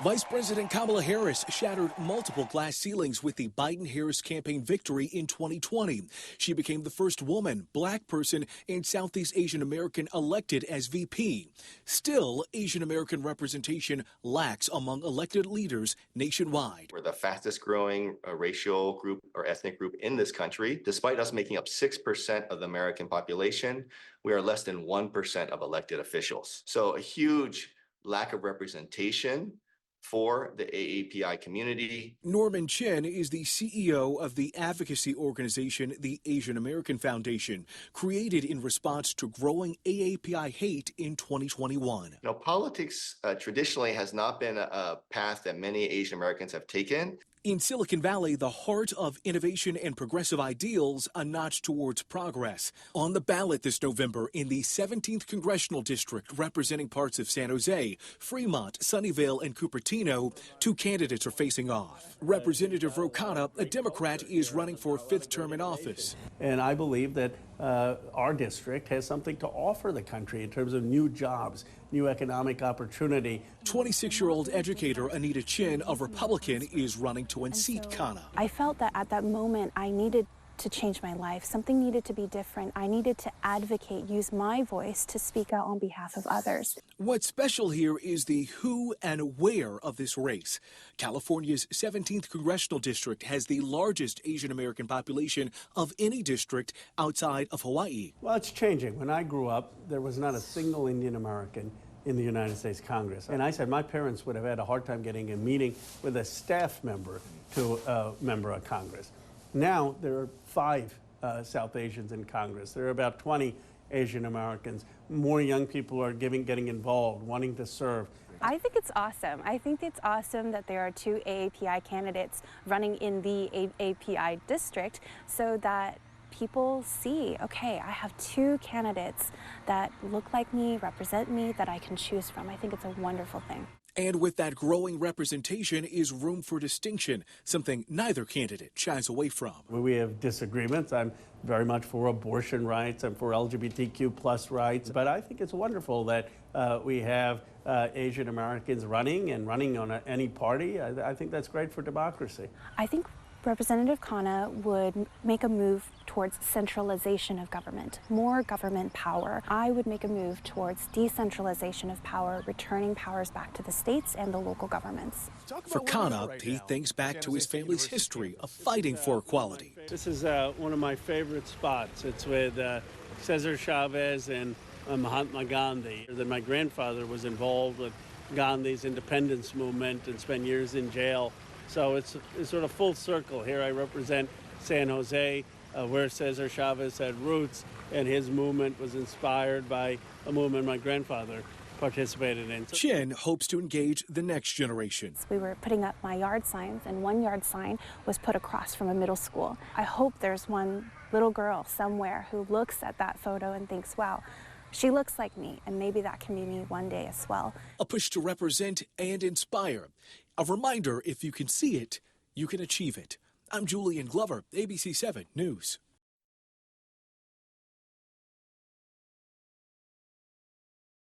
Vice President Kamala Harris shattered multiple glass ceilings with the Biden-Harris campaign victory in 2020. She became the first woman, black person, and Southeast Asian American elected as VP. Still, Asian American representation lacks among elected leaders nationwide. We're the fastest growing racial group or ethnic group in this country. Despite us making up 6% of the American population, we are less than 1% of elected officials. So a huge lack of representation for the AAPI community. Norman Chen is the CEO of the advocacy organization, the Asian American Foundation, created in response to growing AAPI hate in 2021. Politics traditionally has not been a path that many Asian Americans have taken. In Silicon Valley, the heart of innovation and progressive ideals, a notch towards progress. On the ballot this November in the 17th Congressional District, representing parts of San Jose, Fremont, Sunnyvale, and Cupertino, two candidates are facing off. Representative Rokana, a Democrat, is running for a fifth term in office. And I believe that our district has something to offer the country in terms of new jobs, new economic opportunity. 26-year-old educator Anita Chin, a Republican, is running to unseat Kana. I felt that at that moment I needed to change my life. Something needed to be different. I needed to advocate, use my voice to speak out on behalf of others. What's special here is the who and where of this race. California's 17th Congressional District has the largest Asian American population of any district outside of Hawaii. Well, it's changing. When I grew up, there was not a single Indian American in the United States Congress. And I said my parents would have had a hard time getting a meeting with a staff member to a member of Congress. Now there are 5 South Asians in Congress. There are about 20 Asian Americans. More young people are getting involved, wanting to serve. I think it's awesome. I think it's awesome that there are 2 AAPI candidates running in the AAPI district so that people see, okay, I have 2 candidates that look like me, represent me, that I can choose from. I think it's a wonderful thing. And with that growing representation is room for distinction, something neither candidate shies away from. We have disagreements. I'm very much for abortion rights. I'm for LGBTQ plus rights. But I think it's wonderful that we have Asian Americans running on any party. I think that's great for democracy. I think Representative Kana would make a move towards centralization of government, more government power. I would make a move towards decentralization of power, returning powers back to the states and the local governments. For Kana, he thinks back to his family's history of fighting for equality. This is one of my favorite spots. It's with Cesar Chavez and Mahatma Gandhi. My grandfather was involved with Gandhi's independence movement and spent years in jail. So it's sort of full circle. Here I represent San Jose, where Cesar Chavez had roots, and his movement was inspired by a movement my grandfather participated in. Chin hopes to engage the next generation. We were putting up my yard signs, and one yard sign was put across from a middle school. I hope there's one little girl somewhere who looks at that photo and thinks, wow, she looks like me, and maybe that can be me one day as well. A push to represent and inspire. A reminder, if you can see it, you can achieve it. I'm Julian Glover, ABC 7 News.